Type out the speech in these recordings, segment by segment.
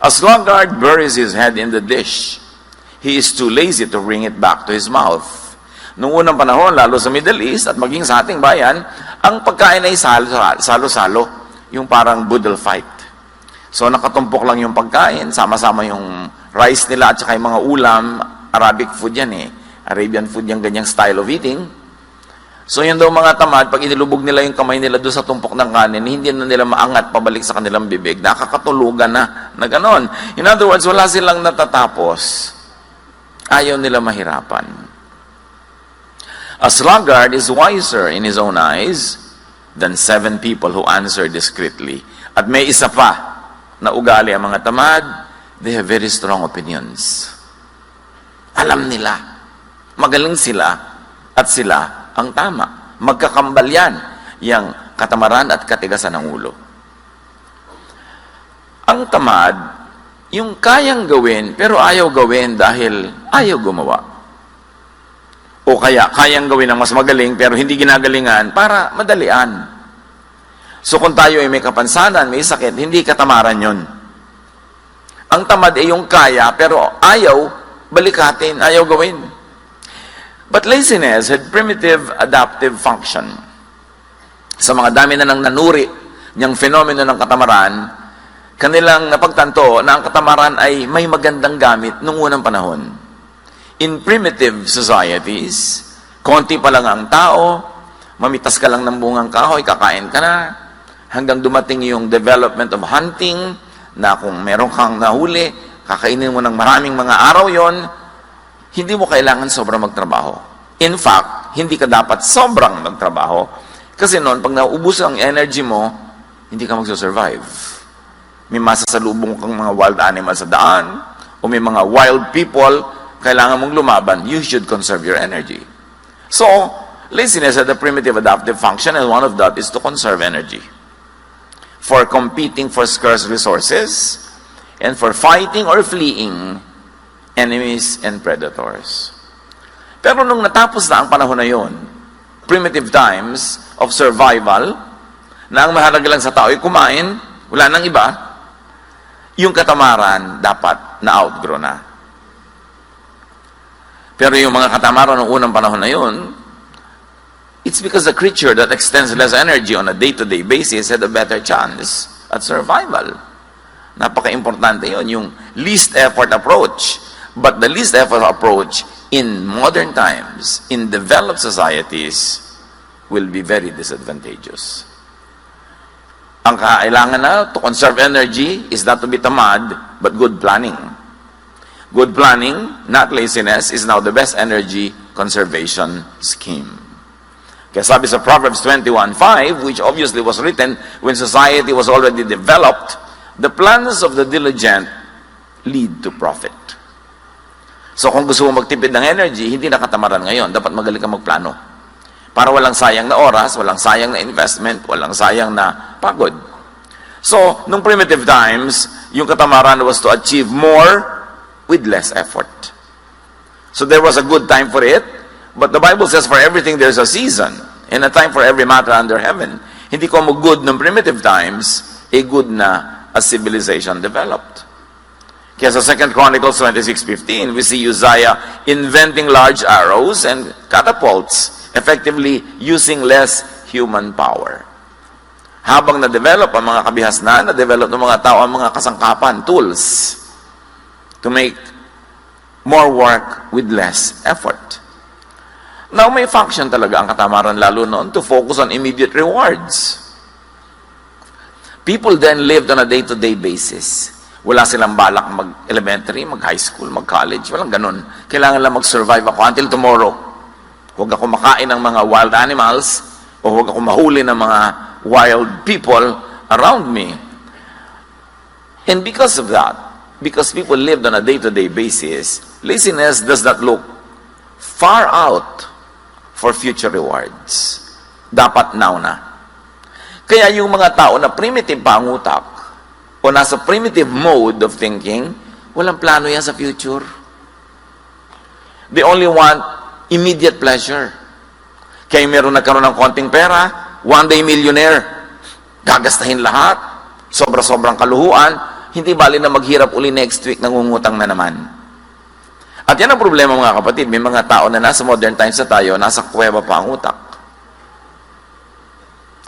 A sluggard buries his head in the dish. He is too lazy to bring it back to his mouth. Noong unang panahon, lalo sa Middle East at maging sa ating bayan, ang pagkain ay salo-salo. Yung parang boodle fight. So nakatumpok lang yung pagkain, sama-sama yung rice nila at saka yung mga ulam. Arabic food yan eh. Arabian food yung ganyang style of eating. So yun daw mga tamad, pag inilubog nila yung kamay nila doon sa tumpok ng kanin, hindi na nila maangat pabalik sa kanilang bibig. Nakakatulugan na ganon. In other words, wala silang natatapos. Ayaw nila mahirapan. A sluggard is wiser in his own eyes than 7 people who answer discreetly. At may isa pa na ugali ang mga tamad, they have very strong opinions. Alam nila. Magaling sila at sila ang tama. Magkakambal yan, yung katamaran at katigasan ng ulo. Ang tamad, yung kayang gawin, pero ayaw gawin dahil ayaw gumawa. O kaya, kayang gawin ng mas magaling, pero hindi ginagalingan para madalian. So kung tayo ay may kapansanan, may sakit, hindi katamaran yon. Ang tamad ay yung kaya, pero ayaw balikatin, ayaw gawin. But laziness had primitive adaptive function. Sa mga dami na nang nanuri niyang fenomeno ng katamaran, kanilang napagtanto na ang katamaran ay may magandang gamit noong unang panahon. In primitive societies, konti pa lang ang tao, mamitas ka lang ng bungang kahoy, kakain ka na, hanggang dumating yung development of hunting, na kung meron kang nahuli, kakainin mo ng maraming mga araw yon, hindi mo kailangan sobrang magtrabaho. In fact, hindi ka dapat sobrang magtrabaho. Kasi noon, pag naubos ang energy mo, hindi ka magsusurvive. May masasalubong kang mga wild animals sa daan, o may mga wild people, kailangan mong lumaban, you should conserve your energy. So, laziness had a primitive adaptive function, and one of that is to conserve energy. For competing for scarce resources, and for fighting or fleeing enemies and predators. Pero nung natapos na ang panahon na yon, primitive times of survival, na ang mahalaga lang sa tao ay kumain, wala nang iba, yung katamaran dapat na-outgrow na. Pero yung mga katamaran ng unang panahon na yon, it's because the creature that extends less energy on a day-to-day basis had a better chance at survival. Napaka-importante yun, yung least effort approach. But the least effort approach in modern times, in developed societies, will be very disadvantageous. Ang kailangan na to conserve energy is not to be tamad, but good planning. Good planning, not laziness, is now the best energy conservation scheme. Kaya sabi sa Proverbs 21:5, which obviously was written when society was already developed, the plans of the diligent lead to profit. So kung gusto mo magtipid ng energy, hindi na katamaran ngayon. Dapat magaling ka magplano. Para walang sayang na oras, walang sayang na investment, walang sayang na pagod. So, nung primitive times, yung katamaran was to achieve more with less effort. So there was a good time for it, but the Bible says for everything there's a season, and a time for every matter under heaven. Hindi ko mo good ng primitive times, good na as civilization developed. Kaya sa 2 Chronicles 26:15, we see Uzziah inventing large arrows and catapults, effectively using less human power. Habang na-develop ang mga kabihasnan, na-develop ng mga tao ang mga kasangkapan, tools, to make more work with less effort. Now, may function talaga ang katamaran lalo noon to focus on immediate rewards. People then lived on a day-to-day basis. Wala silang balak mag-elementary, mag-high school, mag-college. Walang ganun. Kailangan lang mag-survive ako until tomorrow. Huwag ako makain ng mga wild animals o huwag ako mahuli ng mga wild people around me. And because of that, because people lived on a day-to-day basis, laziness does not look far out for future rewards. Dapat now na. Kaya yung mga tao na primitive pa ang utak, o nasa primitive mode of thinking, walang plano yan sa future. They only want immediate pleasure. Kaya meron nagkaroon ng konting pera, one day millionaire, gagastahin lahat, sobra-sobrang kaluhuan, hindi bali na maghirap uli next week, nangungutang na naman. At yan ang problema mga kapatid, may mga tao na nasa modern times na tayo, nasa kuweba pa ang utak.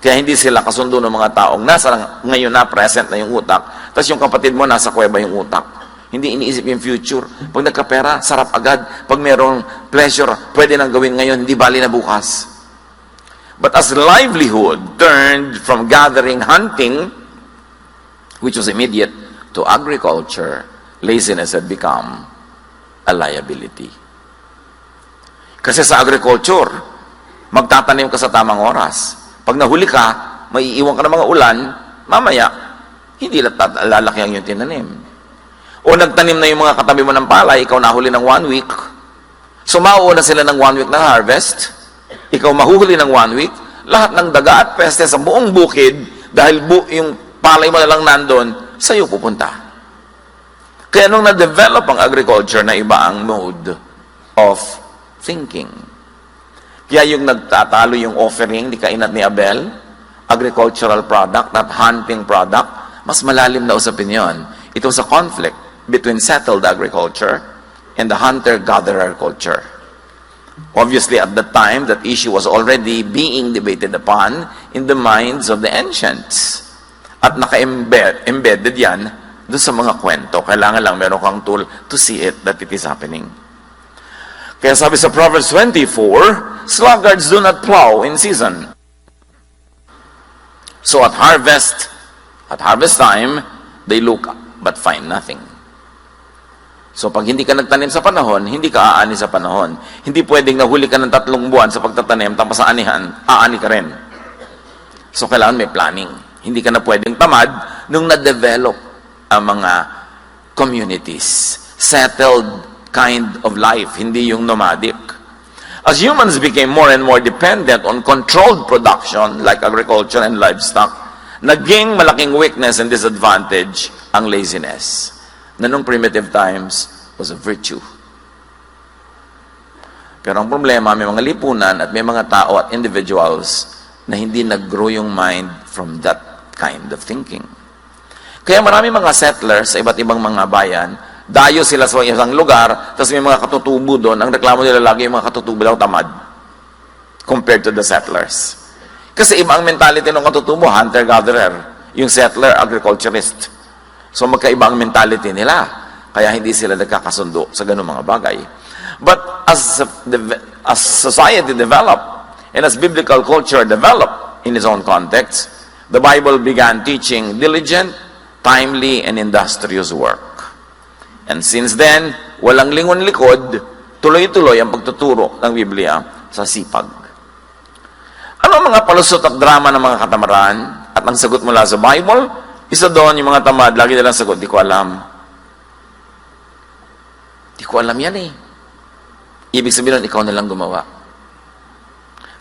Kaya hindi sila kasundo ng mga taong nasa ngayon na present na yung utak, tapos yung kapatid mo nasa kuweba yung utak. Hindi iniisip yung future. Pag nagkapera, sarap agad. Pag mayroong pleasure, pwede nang gawin ngayon, hindi bali na bukas. But as livelihood turned from gathering, hunting, which was immediate, to agriculture, laziness had become a liability. Kasi sa agriculture, magtatanim ka sa tamang oras. Pag nahuli ka, maiiwan ka ng mga ulan, mamaya, hindi lalaki ang yung tinanim. O nagtanim na yung mga katabi mo ng palay, ikaw nahuli ng 1 week, so mauuna sila ng 1 week ng harvest, ikaw mahuhuli ng 1 week, lahat ng daga at peste sa buong bukid, dahil yung palay mo na lang nandun, sa'yo pupunta. Kaya nung na-develop ang agriculture na iba ang mode of thinking. Kaya yung nagtatalo yung offering ni Cain at ni Abel, agricultural product, not hunting product, mas malalim na usapin yun. It was a conflict between settled agriculture and the hunter-gatherer culture. Obviously, at the time, that issue was already being debated upon in the minds of the ancients. At naka-embedded yan doon sa mga kwento. Kailangan lang meron kang tool to see it, that it is happening. Kaya sabi sa Proverbs 24, sluggards do not plow in season. So at harvest time, they look but find nothing. So pag hindi ka nagtanim sa panahon, hindi ka aani sa panahon. Hindi pwedeng nahuli ka ng 3 buwan sa pagtatanim, tapos sa anihan, aani ka rin. So kailangan may planning. Hindi ka na pwedeng tamad nung na-develop ang mga communities. Settled kind of life, hindi yung nomadic. As humans became more and more dependent on controlled production like agriculture and livestock, naging malaking weakness and disadvantage ang laziness, na nung primitive times was a virtue. Pero ang problema, may mga lipunan at may mga tao at individuals na hindi nag-grow yung mind from that kind of thinking. Kaya marami mga settlers sa iba't ibang mga bayan, dayo sila sa isang lugar, tapos may mga katutubo doon, ang reklamo nila lagi yung mga katutubo daw tamad compared to the settlers. Kasi iba ang mentality ng katutubo, hunter-gatherer, yung settler, agriculturist. So magkaiba ang mentality nila. Kaya hindi sila nagkakasundo sa ganung mga bagay. But as society developed, and as biblical culture developed in its own context, the Bible began teaching diligent, timely, and industrious work. And since then, walang lingon-likod, tuloy-tuloy ang pagtuturo ng Biblia sa sipag. Ano ang mga palusot at drama ng mga katamaran at ang sagot mula sa Bible? Isa doon, yung mga tamad, lagi nilang sagot, di ko alam. Di ko alam yan eh. Ibig sabihin nun, ikaw na lang gumawa.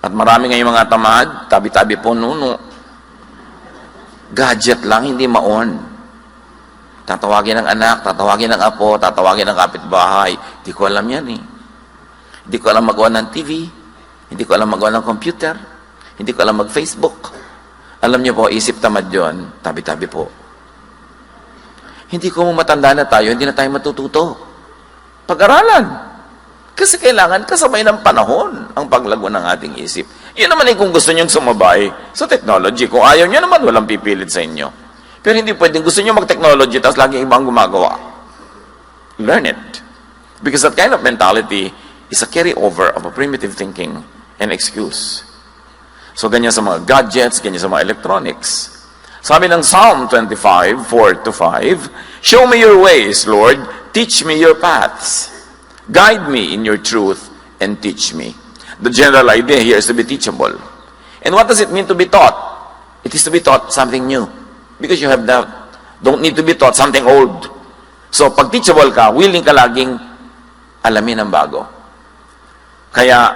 At marami ngayong mga tamad, tabi-tabi po nuno. Gadget lang, hindi ma-on. Tatawagin ng anak, tatawagin ng apo, tatawagin ng kapitbahay. Di ko alam yan eh. Hindi ko alam magawa ng TV. Hindi ko alam magawa ng computer. Hindi ko alam mag-Facebook. Alam niyo po, isip tamad yun, tabi-tabi po. Hindi ko matanda na tayo, hindi na tayo matututo. Pag-aralan. Kasi kailangan kasabay ng panahon ang paglago ng ating isip. Yun naman ay kung gusto niyong sumabay sa technology. Kung ayaw niyo naman, walang pipilit sa inyo. Pero hindi pwedeng gusto niyo mag-technology tapos laging ibang gumagawa. Learn it. Because that kind of mentality is a carry-over of a primitive thinking and excuse. So, ganyan sa mga gadgets, ganyan sa mga electronics. Sabi ng Psalm 25, 4-5, show me your ways, Lord. Teach me your paths. Guide me in your truth and teach me. The general idea here is to be teachable. And what does it mean to be taught? It is to be taught something new. Because you have that. Don't need to be taught something old. So, pag teachable ka, willing ka laging alamin ang bago. Kaya,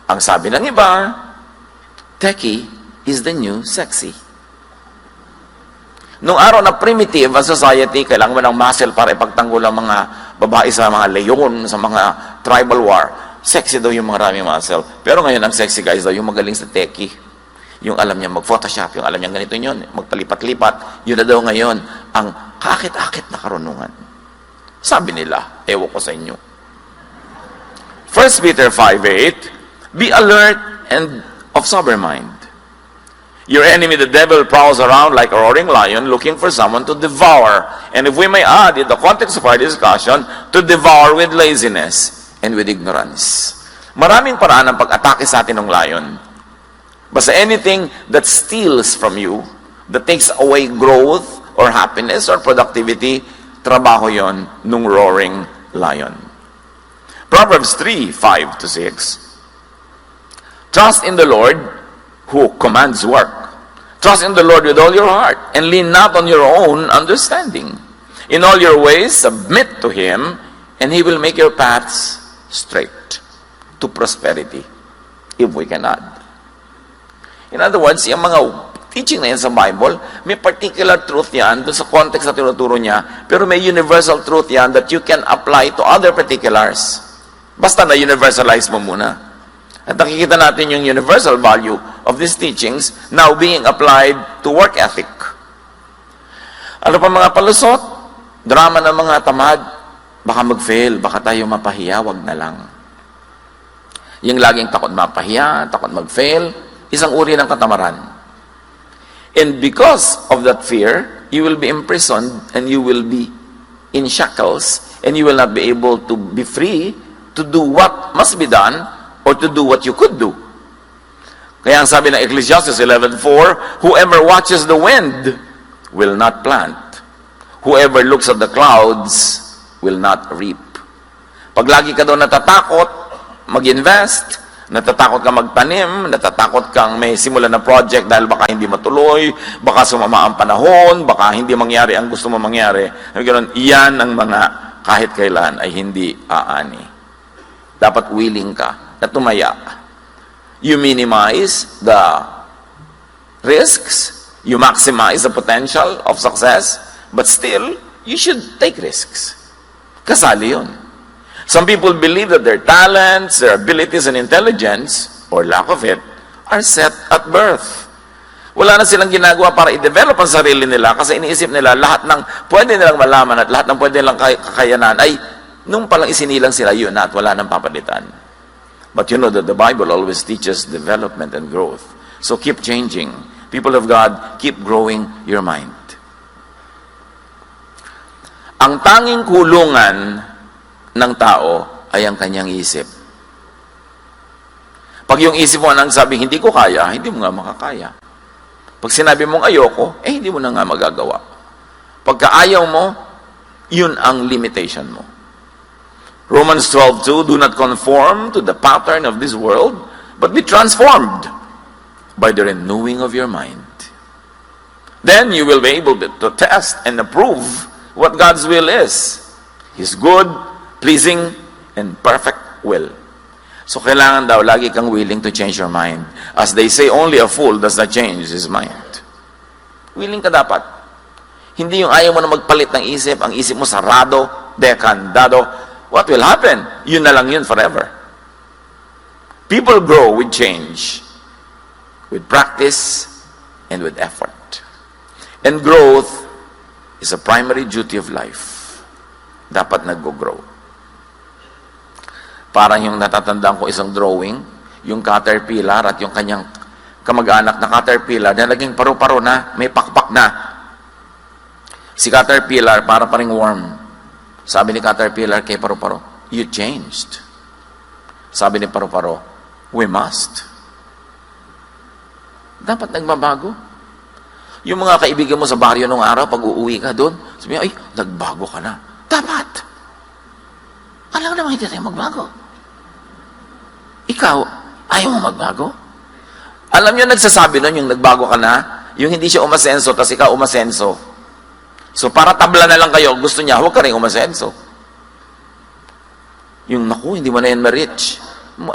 ang sabi ng iba, techie is the new sexy. Nung araw na primitive ang society, kailangan mo ng muscle para ipagtanggol ang mga babae sa mga leyon, sa mga tribal war. Sexy daw yung maraming muscle. Pero ngayon, ang sexy guys daw yung magaling sa techie. Yung alam niya mag-Photoshop, yung alam niya ganito yun, magpalipat-lipat, yun na daw ngayon ang kakit-akit na karunungan. Sabi nila, ewan ko sa inyo. 1 Peter 5:8, be alert and of sober mind. Your enemy, the devil, prowls around like a roaring lion looking for someone to devour. And if we may add, in the context of our discussion, to devour with laziness and with ignorance. Maraming paraan ng pag-atake sa atin ng lion. Basta anything that steals from you, that takes away growth or happiness or productivity, trabaho yon nung roaring lion. Proverbs 3:5-6. Trust in the Lord who commands work. Trust in the Lord with all your heart and lean not on your own understanding. In all your ways, submit to Him and He will make your paths straight to prosperity, if we can add. In other words, yung mga teaching na yan sa Bible, may particular truth yan doon sa context na tinuturo niya, pero may universal truth yan that you can apply to other particulars. Basta na-universalize mo muna. At nakikita natin yung universal value of these teachings now being applied to work ethic. Ano pa mga palusot? Drama ng mga tamad, baka mag-fail, baka tayo mapahiya, wag na lang. Yung laging takot mapahiya, takot mag-fail, isang uri ng katamaran. And because of that fear, you will be imprisoned and you will be in shackles and you will not be able to be free to do what must be done or to do what you could do. Kaya ang sabi ng Ecclesiastes 11:4, whoever watches the wind will not plant. Whoever looks at the clouds will not reap. Pag lagi ka daw natatakot mag-invest, natatakot kang magtanim, natatakot kang may simulan na project dahil baka hindi matuloy, baka sumama ang panahon, baka hindi mangyari ang gusto mo mangyari. Iyan ang mga kahit kailan ay hindi aani. Dapat willing ka na tumaya. You minimize the risks, you maximize the potential of success, but still, you should take risks. Kasali yun. Some people believe that their talents, their abilities and intelligence, or lack of it, are set at birth. Wala na silang ginagawa para i-develop ang sarili nila kasi iniisip nila lahat ng pwede nilang malaman at lahat ng pwede nilang kakayanan ay nung palang isinilang sila yun na at wala nang papalitan. But you know that the Bible always teaches development and growth. So keep changing. People of God, keep growing your mind. Ang tanging kulungan ng tao ay ang kanyang isip. Pag yung isip mo nang sabi, hindi ko kaya, hindi mo nga makakaya. Pag sinabi mong ayoko, hindi mo na nga magagawa. Pagka ayaw mo, yun ang limitation mo. Romans 12:2, do not conform to the pattern of this world, but be transformed by the renewing of your mind. Then you will be able to test and approve what God's will is. His good, pleasing, and perfect will. So kailangan daw lagi kang willing to change your mind. As they say, only a fool does not change his mind. Willing ka dapat. Hindi yung ayaw mo na magpalit ng isip, ang isip mo sarado, dekandado. What will happen? Yun na lang yun forever. People grow with change, with practice, and with effort. And growth is a primary duty of life. Dapat nag-grow. Parang yung natatandaan ko isang drawing, yung caterpillar at yung kanyang kamag-anak na caterpillar na naging paru-paro na, may pakpak na. Si caterpillar para paring worm. Sabi ni caterpillar kay paru-paro, you changed. Sabi ni paru-paro, we must. Dapat nagbabago. Yung mga kaibigan mo sa baryo nung araw, pag uuwi ka doon, sabi niya, ay, nagbago ka na. Dapat. Alam naman hindi tayo magbago. Ikaw, ayaw mo magbago? Alam niyo, nagsasabi nun, yung nagbago ka na, yung hindi siya umasenso, tas ikaw umasenso. So, para tabla na lang kayo, gusto niya, huwag ka rin umasenso. Yung, naku, hindi mo na yan ma-reach.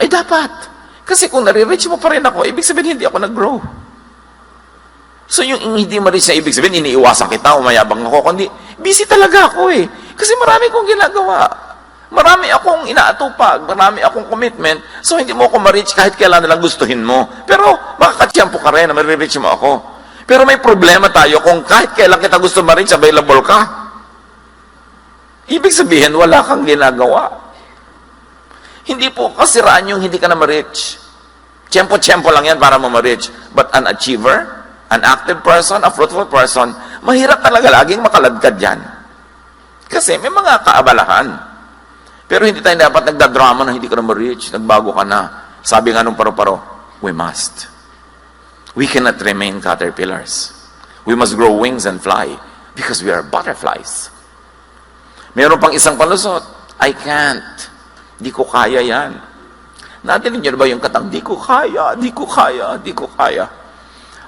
Dapat. Kasi kung nare-reach mo pa rin ako, ibig sabihin, hindi ako nag-grow. So, yung hindi ma-reach na ibig sabihin, iniiwasan kita, umayabang ako, kundi, busy talaga ako eh. Kasi marami kong ginagawa. Marami akong inaatupag, marami akong commitment, so hindi mo ako ma-reach kahit kailan nalang gustuhin mo. Pero makakatiyampo ka rin na ma-reach mo ako. Pero may problema tayo kung kahit kailan kita gusto ma-reach, available ka. Ibig sabihin, wala kang ginagawa. Hindi po kasiraan yung hindi ka na ma-reach. Tiyempo-tiyempo lang yan para mo ma-reach. But an achiever, an active person, a fruitful person, mahirap talaga laging makaladkad yan. Kasi may mga kaabalahan. Pero hindi tayo dapat nagdadrama na hindi ka na ma-reach, nagbago ka na. Sabi nga nung paro-paro, we must. We cannot remain caterpillars. We must grow wings and fly because we are butterflies. Meron pang isang palusot, I can't. Di ko kaya yan. Natinig niyo ba yung katang, di ko kaya, di ko kaya, di ko kaya.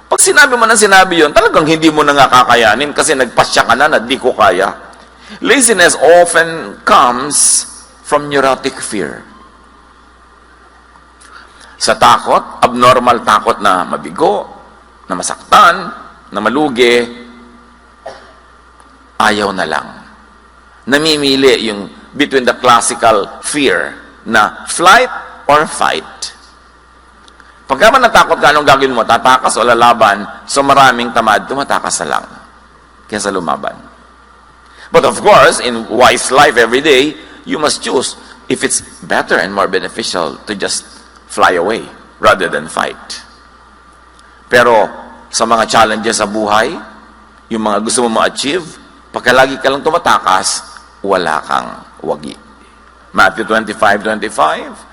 Pag sinabi mo na sinabi yun, talagang hindi mo na nga kakayanin kasi nagpasya ka na di ko kaya. Laziness often comes from neurotic fear. Sa takot, abnormal takot na mabigo, na masaktan, na malugi, ayaw na lang. Namimili yung between the classical fear na flight or fight. Pagka man natakot ka, anong gagawin mo? Tatakas o lalaban? So maraming tamad, tumatakas na lang kaysa lumaban. But of course, in wise life every day, you must choose if it's better and more beneficial to just fly away rather than fight. Pero sa mga challenges sa buhay, yung mga gusto mo ma-achieve, pagka lagi ka lang tumatakas, wala kang wagi. Matthew 25:25.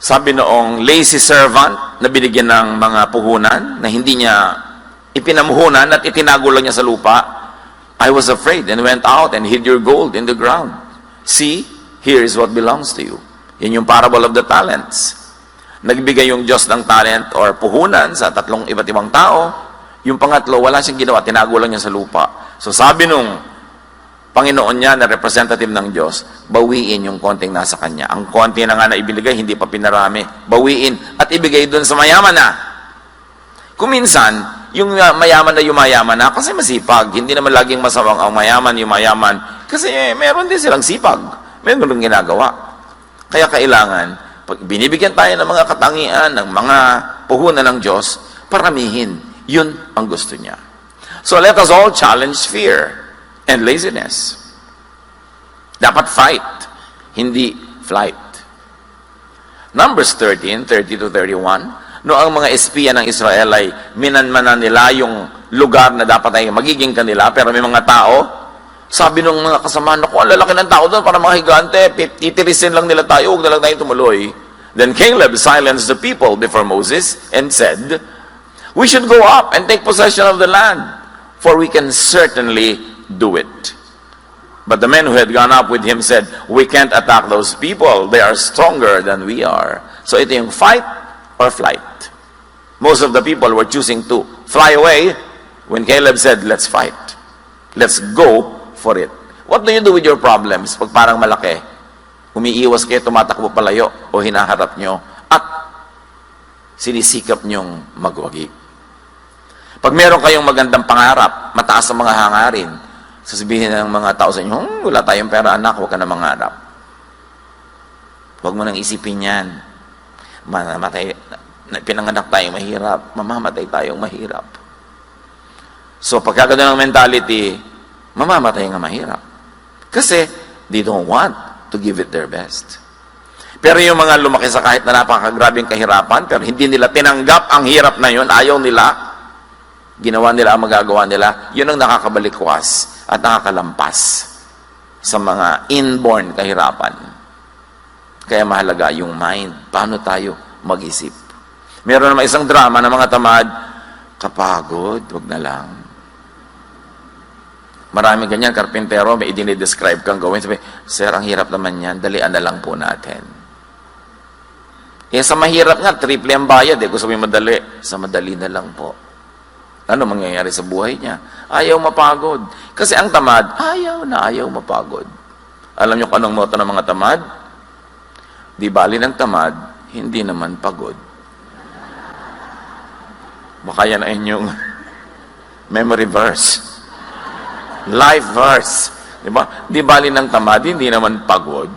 Sabi noong lazy servant na binigyan ng mga puhunan na hindi niya ipinamuhunan at itinago lang niya sa lupa, I was afraid and went out and hid your gold in the ground. See, here is what belongs to you. Yan yung parable of the talents. Nagbigay yung Diyos ng talent or puhunan sa tatlong iba't ibang tao. Yung pangatlo, wala siyang ginawa, tinago lang niya sa lupa. So sabi nung Panginoon niya na representative ng Diyos, bawiin yung konting nasa kanya. Ang konti na nga na ibinigay, hindi pa pinarami. Bawiin at ibigay dun sa mayaman na. Kung minsan, yung mayaman na yumayaman na, kasi masipag. Hindi naman laging masawang ang mayaman, yumayaman. Kasi meron din silang sipag. Meron din ginagawa. Kaya kailangan, pag binibigyan tayo ng mga katangian, ng mga puhunan ng Diyos, paramihin. Yun ang gusto niya. So let us all challenge fear and laziness. Dapat fight, hindi flight. Numbers 13:30-31, no ang mga espiya ng Israel ay minanmanan nila yung lugar na dapat ay magiging kanila, pero may mga tao, sabi ng mga kasama, naku, ang lalaki ng tao doon, para mga higante, titirisin lang nila tayo, huwag na lang tayo tumuloy. Then Caleb silenced the people before Moses and said, we should go up and take possession of the land, for we can certainly do it. But the men who had gone up with him said, we can't attack those people. They are stronger than we are. So ito yung fight or flight. Most of the people were choosing to fly away when Caleb said, let's fight. Let's go for it. What do you do with your problems pag parang malaki? Umiiwas kayo, tumatakbo palayo o hinaharap nyo at sinisikap nyong magwagi. Pag meron kayong magandang pangarap, mataas ang mga hangarin, sasabihin ng mga tao sa inyo, wala tayong pera anak, huwag ka na mangarap. Huwag mo nang isipin yan. Pinanganak tayong mahirap, mamamatay tayong mahirap. So pagka ganun ang mentality, mamamatay nga mahirap. Kasi they don't want to give it their best. Pero yung mga lumaki sa kahit na napakagrabing kahirapan, pero hindi nila tinanggap ang hirap na yun, ayaw nila, ginawa nila ang magagawa nila, yun ang nakakabalikwas at nakakalampas sa mga inborn kahirapan. Kaya mahalaga yung mind. Paano tayo mag-isip? Meron naman isang drama ng mga tamad, kapagod, wag na lang. Maraming ganyan, karpintero, may idinidescribe kang gawin. Sabi, sir, ang hirap naman yan, dalian na lang po natin. Sa mahirap nga, triple ang bayad. Kung sabi madali, sa madali na lang po. Ano mangyayari sa buhay niya? Ayaw mapagod. Kasi ang tamad, ayaw mapagod. Alam niyo kung anong motto ng mga tamad? Di bali ng tamad, hindi naman pagod. Baka yan ay inyong memory verse. Life verse. Di ba? Di bali ng tamad, hindi naman pagod.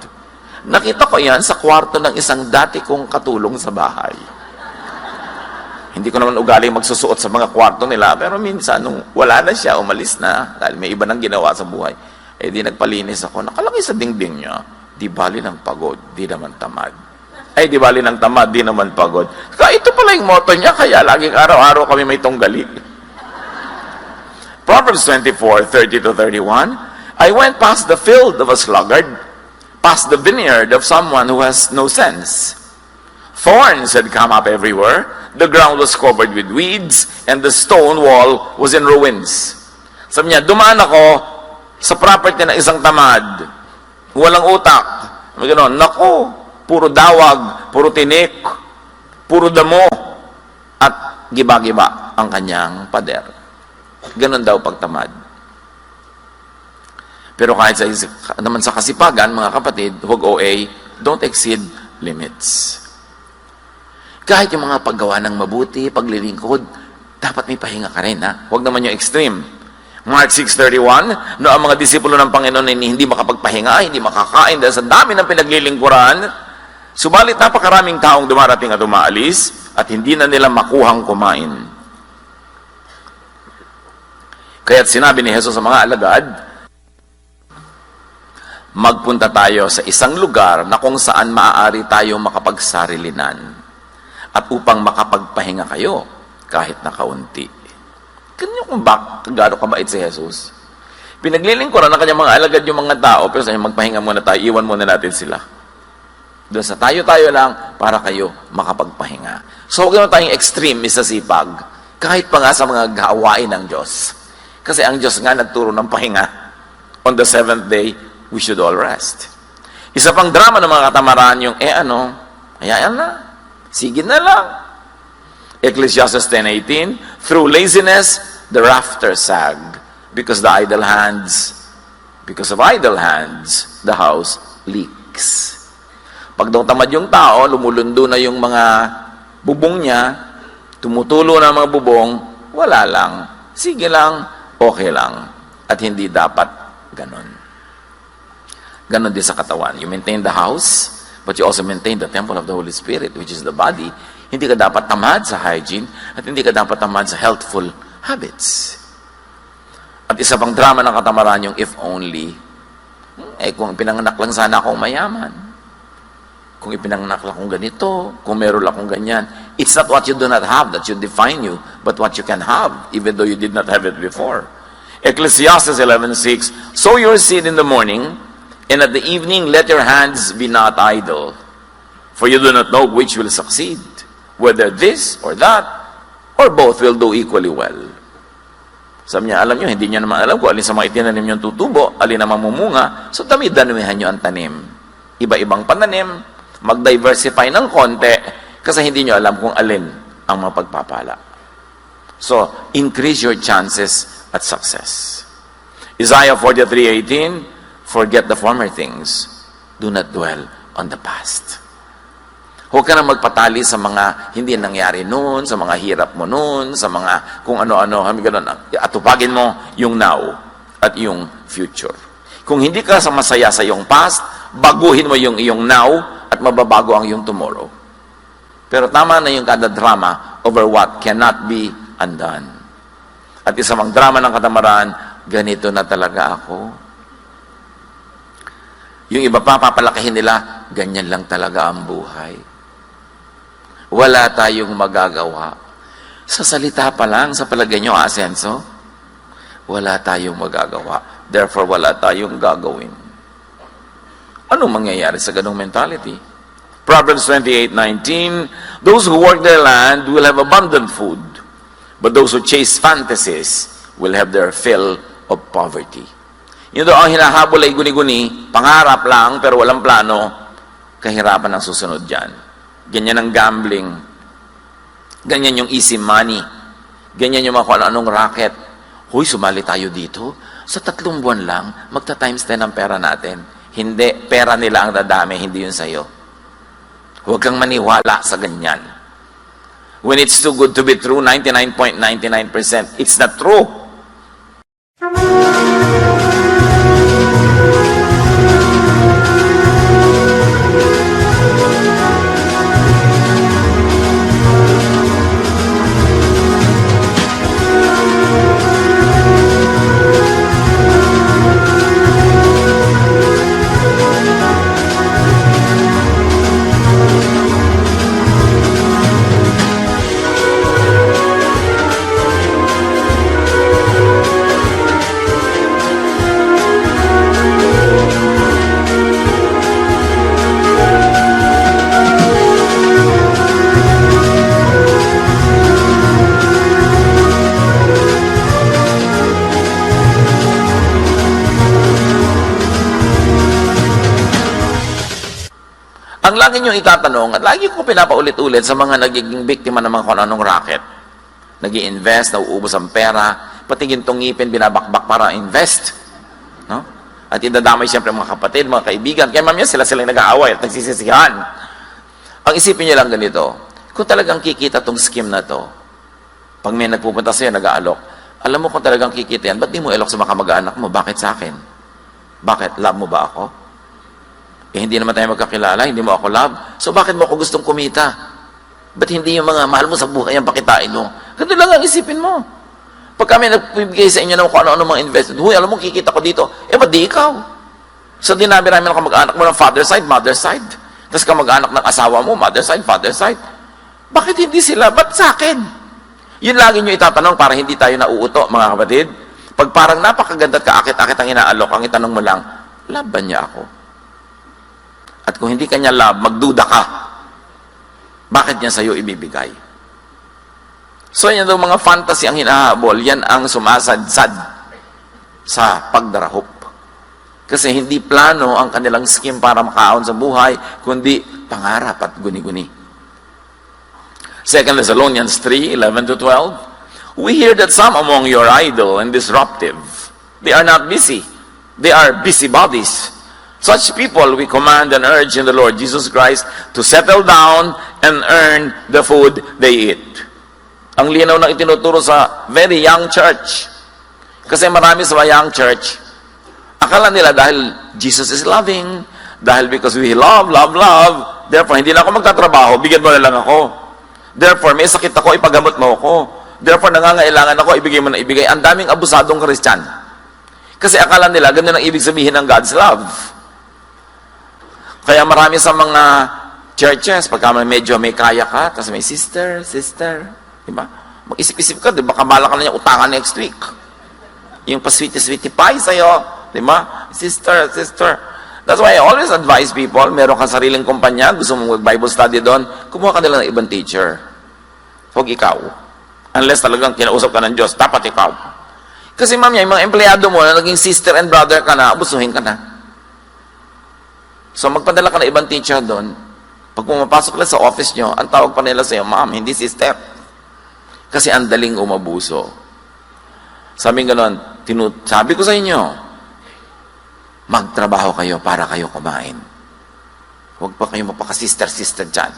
Nakita ko yan sa kwarto ng isang dati kong katulong sa bahay. Hindi ko naman ugali magsusuot sa mga kwarto nila, pero minsan, nung wala na siya, umalis na, dahil may iba nang ginawa sa buhay, eh di nagpalinis ako, nakalagay sa dingding niya, di bali ng pagod, di naman tamad. Ay, di bali ng tamad, di naman pagod. Kaya ito pala yung motto niya, kaya laging araw-araw kami may tunggali. Proverbs 24:30-31, I went past the field of a sluggard, past the vineyard of someone who has no sense. Thorns had come up everywhere, the ground was covered with weeds, and the stone wall was in ruins. Sabi niya, dumaan ako sa property ng isang tamad, walang utak. Gano'n, naku, puro dawag, puro tinik, puro damo, at giba-giba ang kanyang pader. Ganon daw pagtamad. Pero kahit naman sa kasipagan, mga kapatid, huwag OA, don't exceed limits. Kahit yung mga paggawa ng mabuti, paglilingkod, dapat may pahinga ka rin, ha? Huwag naman yung extreme. Mark 6:31, no, ang mga disipulo ng Panginoon ay hindi makapagpahinga, hindi makakain dahil sa dami ng pinaglilingkuran, subalit napakaraming taong dumarating at umaalis at hindi na nila makuhang kumain. Kaya't sinabi ni Jesus sa mga alagad, magpunta tayo sa isang lugar na kung saan maaari tayo makapagsarilinan at upang makapagpahinga kayo kahit na kaunti. Ganyan kung gano'n kabait si Jesus. Pinaglilingkuran ng kanyang mga alagad yung mga tao, pero sa inyo, magpahinga muna tayo, iwan muna natin sila. Doon sa tayo-tayo lang para kayo makapagpahinga. So huwag naman tayong extreme sa sipag, kahit pa nga sa mga gawain ng Diyos. Kasi ang Diyos nga nagturo ng pahinga. On the seventh day, we should all rest. Isa pang drama ng mga katamaran yung, hayaan na. Sige na lang. Ecclesiastes 10:18, through laziness, the rafters sag, because of idle hands, the house leaks. Pag daw tamad yung tao, lumulundo na yung mga bubong niya, tumutulo na mga bubong, wala lang. Sige lang, okay lang. At hindi dapat ganon. Ganon din sa katawan. You maintain the house, but you also maintain the temple of the Holy Spirit, which is the body. Hindi ka dapat tamad sa hygiene at hindi ka dapat tamad sa healthful habits. At isa pang drama ng katamaran yung if only. Kung pinanganak lang sana akong mayaman. Kung ipinanganak lang akong ganito, kung meron lang akong ganyan. It's not what you do not have that should define you, but what you can have, even though you did not have it before. Ecclesiastes 11:6, sow your seed in the morning, and at the evening let your hands be not idle. For you do not know which will succeed, whether this or that, or both will do equally well. Sabi niya, alam niyo, hindi niya naman alam kung alin sa mga itinanim niyong tutubo, alin na mamumunga, so dami-damihan niyo ang tanim. Iba-ibang pananim, mag-diversify ng konti, kasi hindi niyo alam kung alin ang mapagpapala. So, increase your chances at success. Isaiah 43:18, forget the former things, do not dwell on the past. Huwag ka na magpatali sa mga hindi nangyari noon, sa mga hirap mo noon, sa mga kung ano-ano. Atupagin mo yung now at yung future. Kung hindi ka sa masaya sa iyong past, baguhin mo yung iyong now at mababago ang iyong tomorrow. Pero tama na yung kada drama over what cannot be undone. At isa mang drama ng katamaran, ganito na talaga ako. Yung iba pa, papalakihin nila, ganyan lang talaga ang buhay. Wala tayong magagawa. Sa salita pa lang, sa palagay nyo, asenso, wala tayong magagawa. Therefore, wala tayong gagawin. Anong mangyayari sa ganong mentality? Proverbs 28:19, those who work their land will have abundant food, but those who chase fantasies will have their fill of poverty. Yun daw ang hinahabol ay guni-guni, pangarap lang pero walang plano, kahirapan ang susunod dyan. Ganyan ang gambling. Ganyan yung easy money. Ganyan yung mga kung anong racket. Huy, sumali tayo dito. Sa 3 buwan lang, magta-times 10 ang pera natin. Hindi, pera nila ang dadami, hindi yun sa'yo. Huwag kang maniwala sa ganyan. When it's too good to be true, 99.99%, it's not true. Ang lagi nyo itatanong, at lagi ko pinapaulit-ulit sa mga nagiging biktima ng mga kung anong racket. Nag-i-invest, nauubos ang pera, pati gintong ngipin, binabakbak para invest. No? At idadamay siyempre mga kapatid, mga kaibigan. Kaya mamaya sila-silang nag-aaway at nagsisisihan. Ang isipin nyo lang ganito, kung talagang kikita tong scheme na to, pag may nagpupunta sa'yo, nag-aalok, alam mo kung talagang kikita yan, ba't di mo ilok sa mga kamag-anak mo? Bakit sa akin? Bakit? Love mo ba ako? Eh, hindi naman tayo magkakilala, hindi mo ako love. So, bakit mo ako gustong kumita? Ba't hindi yung mga mahal mo sa buhay ang pakitain mo? Ganito lang ang isipin mo. Pag kami nagbibigay sa inyo ng kung ano-ano mga investment, huy, alam mo, kikita ko dito. Eh, ba't di ikaw? So, dinabi namin ang kamag-anak mo ng father side, mother side. Tapos kamag-anak ng asawa mo, mother side, father side. Bakit hindi sila? Ba't sa akin? Yun lagi nyo itatanong para hindi tayo nauuto, mga kapatid. Pag parang napakaganda at kaakit-akit ang inaalok, ang itanong mo lang, love ba niya ako? At kung hindi kanya love, magduda ka. Bakit niya sa'yo ibibigay? So yan daw mga fantasy ang hinahabol, yan ang sumasadsad sa pagdarahop. Kasi hindi plano ang kanilang scheme para makaahon sa buhay, kundi pangarap at guni-guni. 2 Thessalonians 3:11-12, we hear that some among you are idle and disruptive. They are not busy. They are busybodies. Such people we command and urge in the Lord Jesus Christ to settle down and earn the food they eat. Ang linaw na itinuturo sa very young church. Kasi marami sa young church, akala nila dahil Jesus is loving, dahil because we love, therefore hindi na ako magtatrabaho, bigyan mo na lang ako. Therefore, may sakit ako, ipagamot mo ako. Therefore, nangangailangan ako, ibigay mo na ibigay. Ang daming abusadong Christian. Kasi akala nila, ganun ang ibig sabihin ng God's love. Kaya marami sa mga churches, pagka medyo may kaya ka, tapos may sister, diba? Mag-isip-isip ka, diba? Kamala ka na yung utangan next week. Yung pa-sweetie-sweetie pie sa'yo, diba? Sister. That's why I always advise people, meron kang sariling kumpanya, gusto mong mag-Bible study doon, kumuha ka nila ng ibang teacher. Huwag ikaw. Unless talagang kinausap ka ng Diyos, dapat ikaw. Kasi mamaya, yung mga empleyado mo na naging sister and brother ka na, abusuhin ka na. So magpadala ka ng ibang teacher doon, pag pumapasok lang sa office nyo, ang tawag pa nila sa'yo, ma'am, hindi sister. Kasi ang daling umabuso. Sabi ko sa inyo, magtrabaho kayo para kayo kumain. Huwag pa kayo mapaka-sister dyan.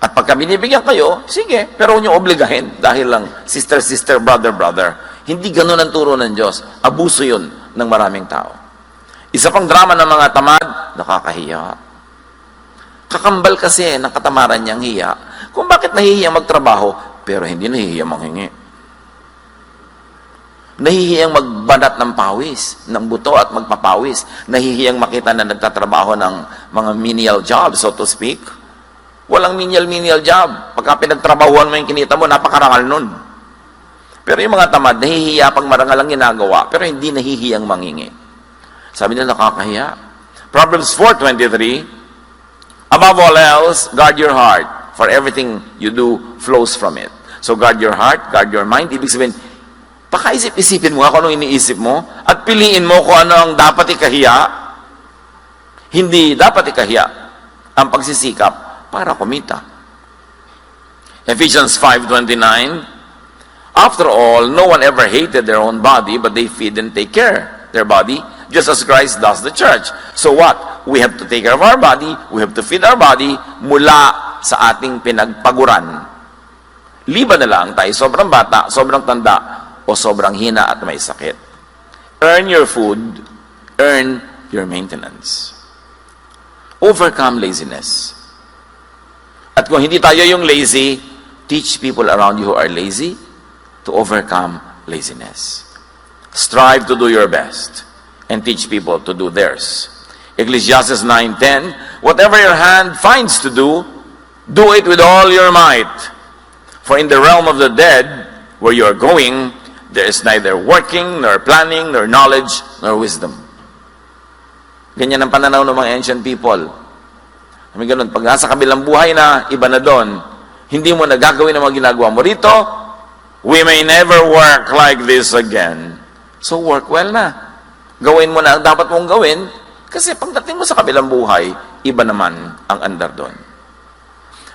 At pagka binibigyan kayo, sige, pero huwag niyo obligahin dahil lang sister, brother. Hindi ganun ang turo ng Diyos. Abuso yun ng maraming tao. Isa pang drama ng mga tamad, nakakahiya. Kakambal kasi ng katamaran niyang hiya. Kung bakit nahihiya magtrabaho, pero hindi nahihiya manghingi. Nahihiyang magbanat ng pawis, ng buto at magpapawis. Nahihiyang makita na nagtatrabaho ng mga menial job, so to speak. Walang menial job. Pagka pinagtrabahuan mo yung kinita mo, napakarangal nun. Pero yung mga tamad, nahihiya pang marangal ang ginagawa, pero hindi nahihiyang mangingi. Sabi nila, nakakahiya. Proverbs 4:23, above all else, guard your heart, for everything you do flows from it. So guard your heart, guard your mind. Ibig sabihin, pakaisip-isipin mo kung anong iniisip mo at piliin mo kung ano ang dapat ikahiya. Hindi dapat ikahiya ang pagsisikap para kumita. Ephesians 5:29, after all, no one ever hated their own body, but they feed and take care their body, just as Christ does the church. So what? We have to take care of our body, we have to feed our body mula sa ating pinagpaguran. Liban na lang tayo sobrang bata, sobrang tanda, o sobrang hina at may sakit. Earn your food, earn your maintenance. Overcome laziness. At kung hindi tayo yung lazy, teach people around you who are lazy to overcome laziness. Strive to do your best and teach people to do theirs. Ecclesiastes 9:10, whatever your hand finds to do it with all your might. For in the realm of the dead, where you are going, there is neither working, nor planning, nor knowledge, nor wisdom. Ganyan ang pananaw ng mga ancient people. May ganun, pag nasa kabilang buhay na, iba na doon, hindi mo nagagawin ang mga ginagawa mo rito, we may never work like this again. So work well na. Gawin mo na ang dapat mong gawin, kasi pagdating mo sa kabilang buhay, iba naman ang andar doon.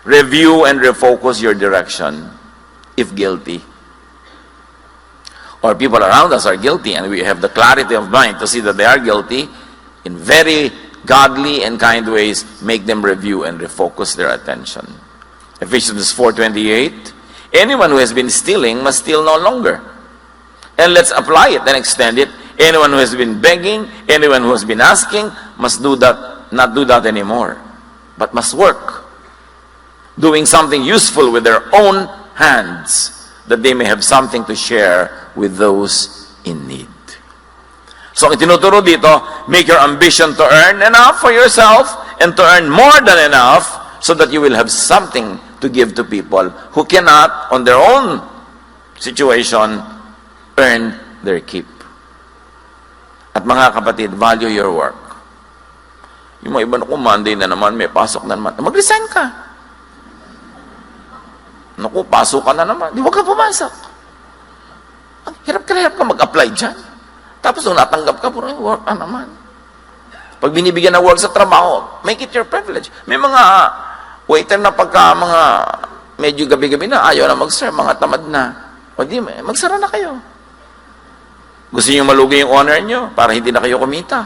Review and refocus your direction if guilty. Or people around us are guilty and we have the clarity of mind to see that they are guilty. In very godly and kind ways, make them review and refocus their attention. Ephesians 4:28, anyone who has been stealing must steal no longer. And let's apply it and extend it. Anyone who has been begging, anyone who has been asking, must do that, not do that anymore, but must work, doing something useful with their own hands, that they may have something to share with those in need. So, ang itinuturo dito, make your ambition to earn enough for yourself and to earn more than enough so that you will have something to give to people who cannot, on their own situation, earn their keep. At mga kapatid, value your work. Yung mga iba na Monday na naman, may pasok na naman, mag-resign ka. Naku, pasok ka na naman, di wag ka pumasok. Ang hirap ka mag-apply dyan. Tapos nung natanggap ka, puro work ka naman. Pag binibigyan ng work sa trabaho, make it your privilege. May mga waiter na pagka mga medyo gabi-gabi na, ayaw na mag-serve, mga tamad na. O di, magsara na kayo. Gusto niyo malugi yung honor niyo para hindi na kayo kumita.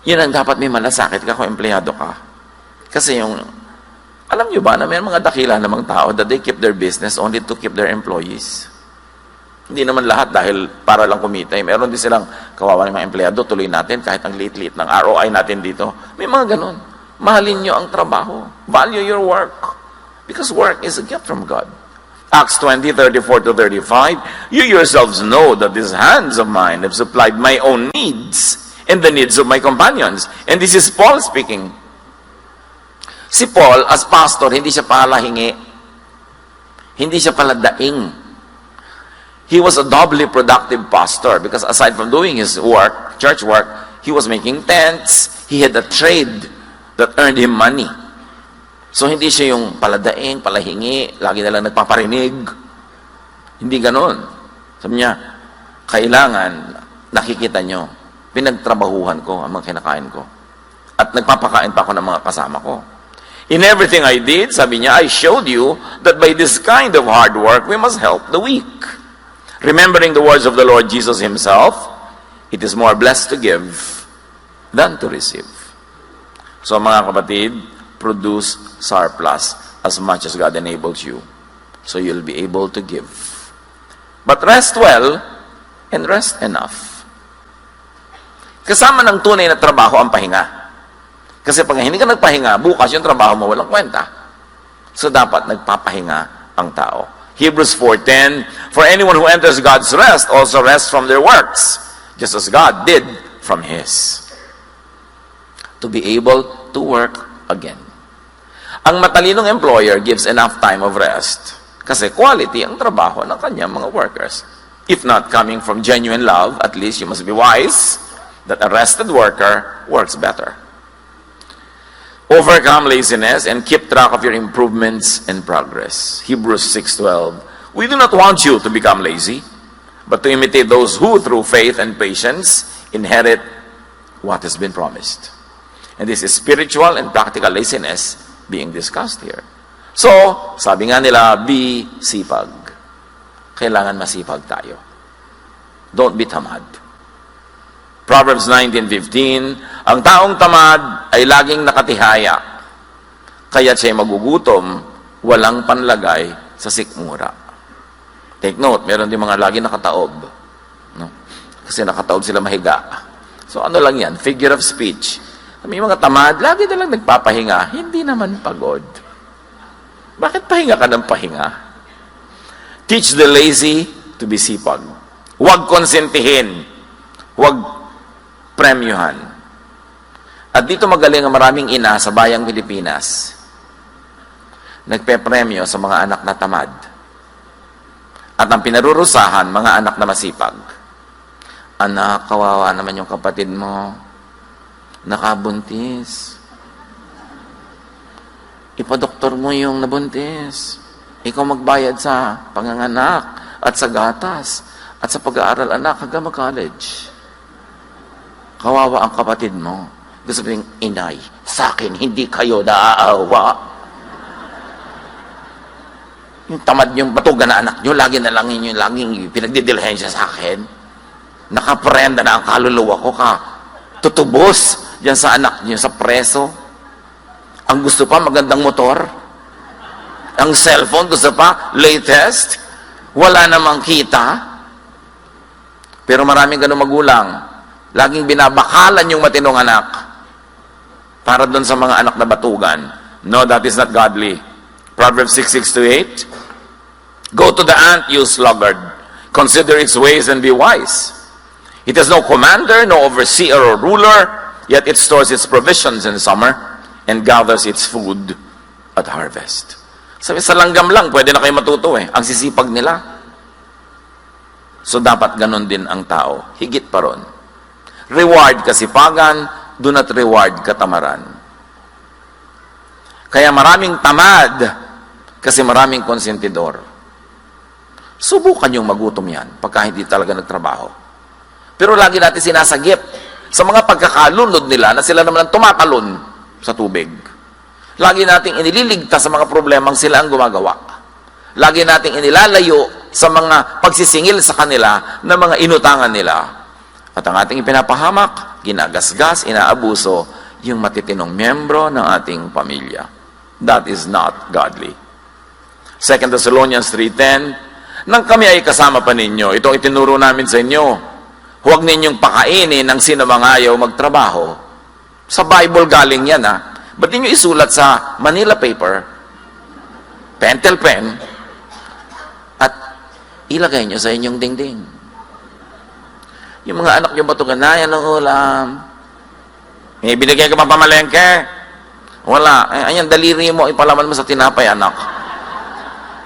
Yun ang dapat may malasakit ka kung empleyado ka. Kasi yung, alam niyo ba na may mga dakila namang tao that they keep their business only to keep their employees. Hindi naman lahat dahil para lang kumita. Meron din silang kawawa ng mga empleyado, tuloy natin kahit ang liit-liit ng ROI natin dito. May mga ganun. Mahalin niyo ang trabaho. Value your work. Because work is a gift from God. Acts 20:34-35, you yourselves know that these hands of mine have supplied my own needs and the needs of my companions. And this is Paul speaking. Si Paul, as pastor, hindi siya palahingi. Hindi siya paladaing. He was a doubly productive pastor because aside from doing his work, church work, he was making tents. He had a trade that earned him money. So, hindi siya yung paladaing, palahingi, lagi na lang nagpaparinig. Hindi ganon. Sabi niya, kailangan, nakikita nyo, pinagtrabahuhan ko ang mga kinakain ko. At nagpapakain pa ako ng mga kasama ko. In everything I did, sabi niya, I showed you that by this kind of hard work, we must help the weak. Remembering the words of the Lord Jesus Himself, it is more blessed to give than to receive. So, mga kapatid, produce surplus as much as God enables you. So you'll be able to give. But rest well and rest enough. Kasama ng tunay na trabaho ang pahinga. Kasi pag hindi ka nagpahinga, bukas yung trabaho mo walang kwenta. So dapat nagpapahinga ang tao. Hebrews 4:10, for anyone who enters God's rest also rests from their works, just as God did from His. To be able to work again. Ang matalinong employer gives enough time of rest kasi quality ang trabaho ng kanyang mga workers. If not coming from genuine love, at least you must be wise that a rested worker works better. Overcome laziness and keep track of your improvements and progress. Hebrews 6:12. We do not want you to become lazy, but to imitate those who, through faith and patience, inherit what has been promised. And this is spiritual and practical laziness being discussed here. So, sabi nga nila, be sipag. Kailangan masipag tayo. Don't be tamad. Proverbs 19:15, ang taong tamad ay laging nakatihaya, kaya't siya'y magugutom, walang panlagay sa sikmura. Take note, meron din mga laging nakataob. No? Kasi nakataob sila mahiga. So ano lang yan? Figure of speech. May mga tamad, lagi na lang nagpapahinga, hindi naman pagod. Bakit pahinga ka ng pahinga? Teach the lazy to be sipag. Huwag konsentihin. Huwag premyuhan. At dito magaling ang maraming ina sa bayang Pilipinas. Nagpe-premyo sa mga anak na tamad. At ang pinarurusahan, mga anak na masipag. Anak, kawawa naman yung kapatid mo. Nakabuntis. Ipadoktor mo yung nabuntis. Ikaw magbayad sa panganganak at sa gatas at sa pag-aaral anak hanggang mag-college. Kawawa ang kapatid mo. Gusto sabihin, inay, sa akin, hindi kayo naaawa. Yung tamad yung batugan na anak nyo, lagi na lang yun, laging pinagdidilhensya sa akin. Nakaprenda na ang kaluluwa ko ka. Tutubos dyan sa anak nyo, sa preso. Ang gusto pa, magandang motor. Ang cellphone, gusto pa, latest. Wala namang kita. Pero maraming ganun magulang. Laging binabakalan yung matinong anak. Para doon sa mga anak na batugan. No, that is not godly. Proverbs 6:6-8. Go to the ant, you sluggard. Consider its ways and be wise. It has no commander, no overseer or ruler, yet it stores its provisions in summer and gathers its food at harvest. Sabi, sa langgam lang, pwede na kayo matuto eh. Ang sisipag nila. So, dapat ganun din ang tao. Higit pa ron. Reward kasipagan, do not reward katamaran. Kaya maraming tamad kasi maraming konsentidor. Subukan yung magutom yan pagka hindi talaga nagtrabaho. Pero lagi natin sinasagip sa mga pagkakalunod nila na sila naman ang tumatalon sa tubig. Lagi nating inililigtas sa mga problemang sila ang gumagawa. Lagi nating inilalayo sa mga pagsisingil sa kanila na mga inutangan nila. At ang ating ipinapahamak, ginagasgas, inaabuso, yung matitinong miyembro ng ating pamilya. That is not godly. 2 Thessalonians 3:10, nang kami ay kasama pa ninyo, itong itinuro namin sa inyo, huwag ninyong pakainin ng sinamangayaw magtrabaho. Sa Bible galing yan ha. Ba't ninyo isulat sa Manila paper, pentel pen, at ilagay nyo sa inyong dingding? Yung mga anak nyo batugan na, yan ang ulam. Eh, binigyan ka pa pamalengke? Wala. Ayan, daliri mo, ipalaman mo sa tinapay, anak.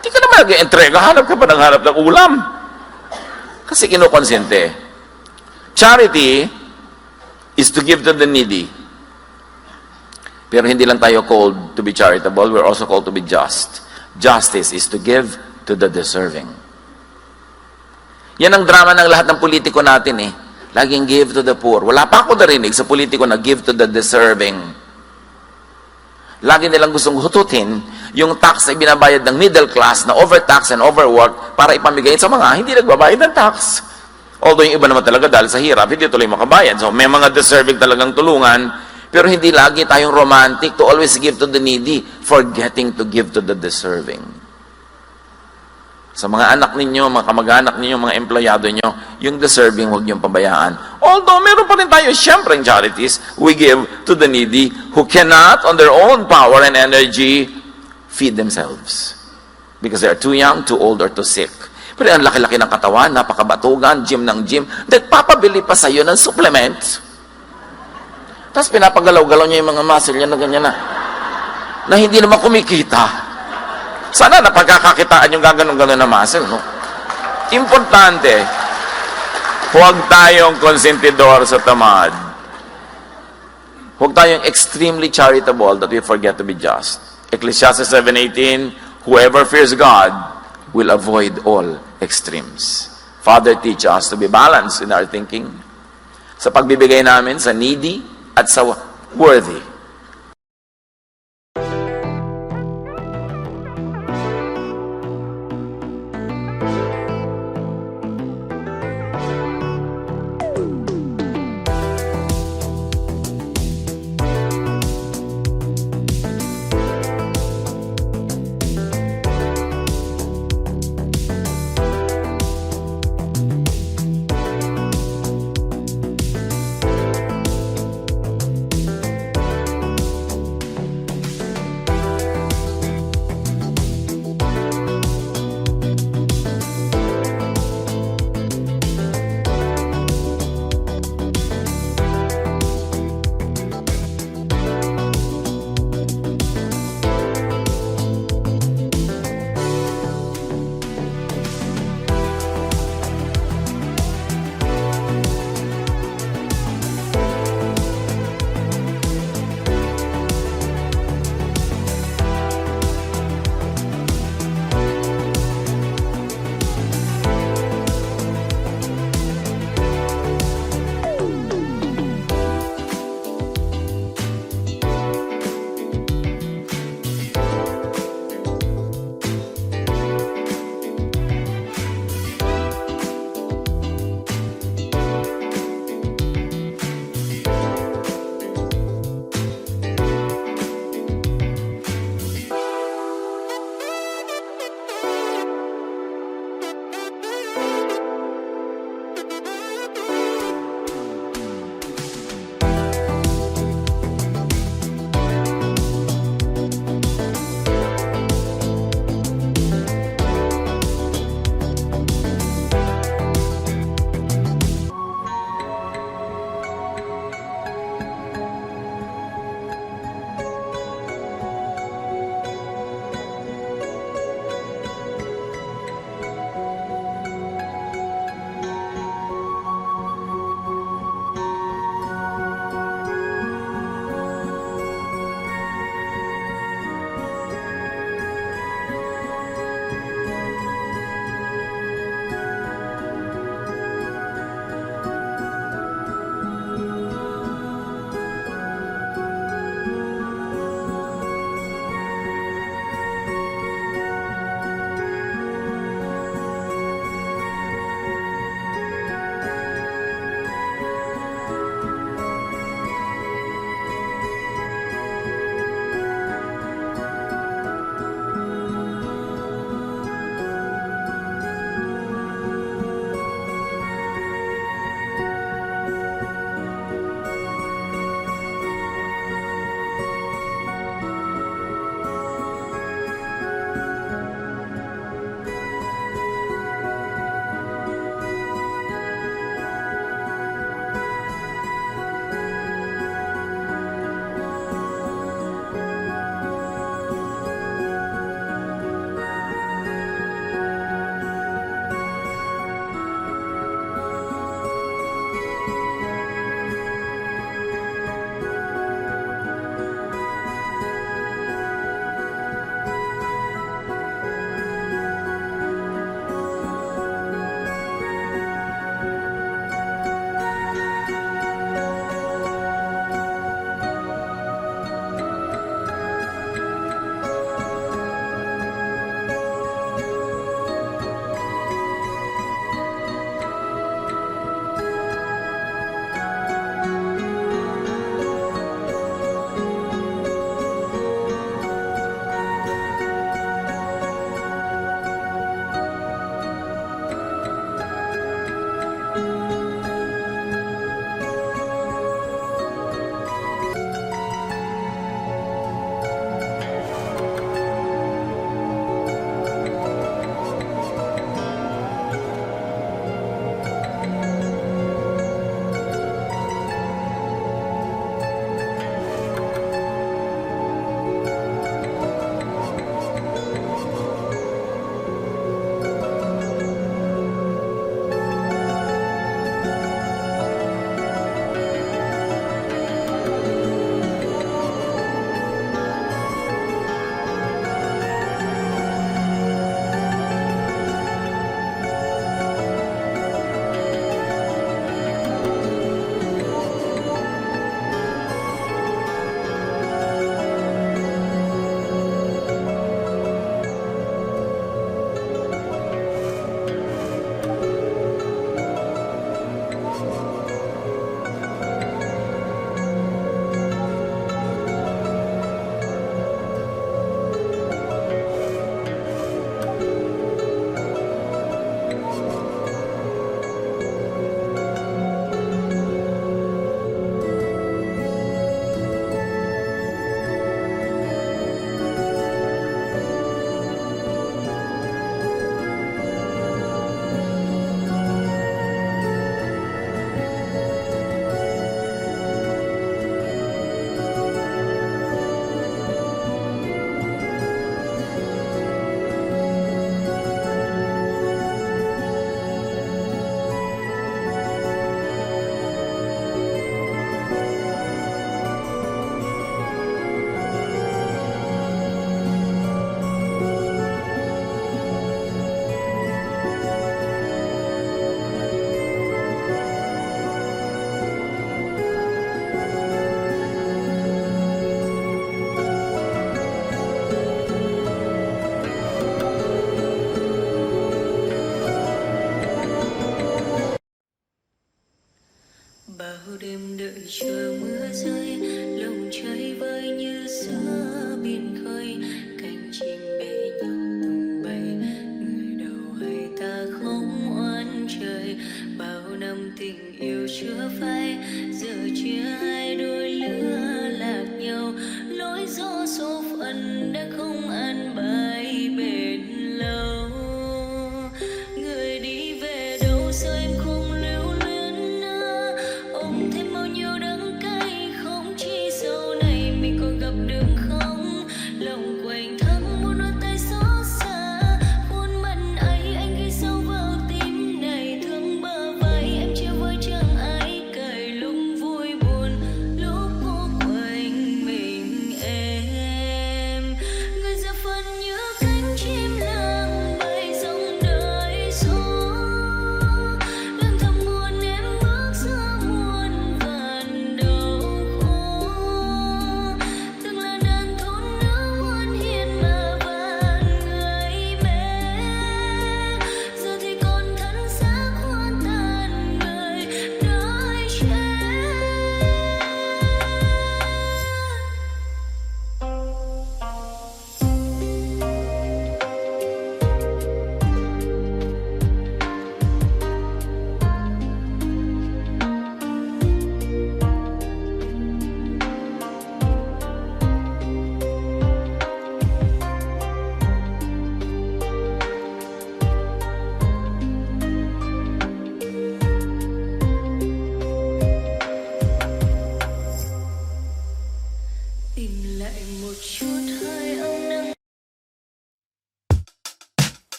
Hindi ka naman nag-entrega, hanap ka pa ng hanap ng ulam. Kasi kinukonsente. Charity is to give to the needy. Pero hindi lang tayo called to be charitable, we're also called to be just. Justice is to give to the deserving. Yan ang drama ng lahat ng politiko natin eh. Laging give to the poor. Wala pa ako narinig sa politiko na give to the deserving. Lagi nilang gustong hututin yung tax na binabayad ng middle class na overtax and overwork para ipamigay sa mga hindi nagbabayad ng tax. Although yung iba naman talaga dahil sa hirap, hindi tuloy makabayad. So may mga deserving talagang tulungan, pero hindi lagi tayong romantic to always give to the needy, forgetting to give to the deserving. Sa mga anak ninyo, mga kamag-anak ninyo, mga empleyado nyo, yung deserving huwag niyong pabayaan. Although meron pa rin tayo siyempre charities, we give to the needy who cannot on their own power and energy feed themselves. Because they are too young, too old, or too sick. Pero ang laki-laki ng katawan, napakabatugan, gym ng gym, nagpapabili pa sa'yo ng supplement. Tapos pinapagalaw-galaw niya yung mga muscle niya na ganyan na hindi naman kumikita. Sana napagkakakitaan yung gaganon-ganon na muscle, no? Importante, huwag tayong konsentidor sa tamad. Huwag tayong extremely charitable that we forget to be just. Ecclesiastes 7:18, whoever fears God will avoid all extremes. Father, teach us to be balanced in our thinking sa pagbibigay namin sa needy at sa worthy. chờ mưa rơi, lòng trời vơi như giữa biển khơi.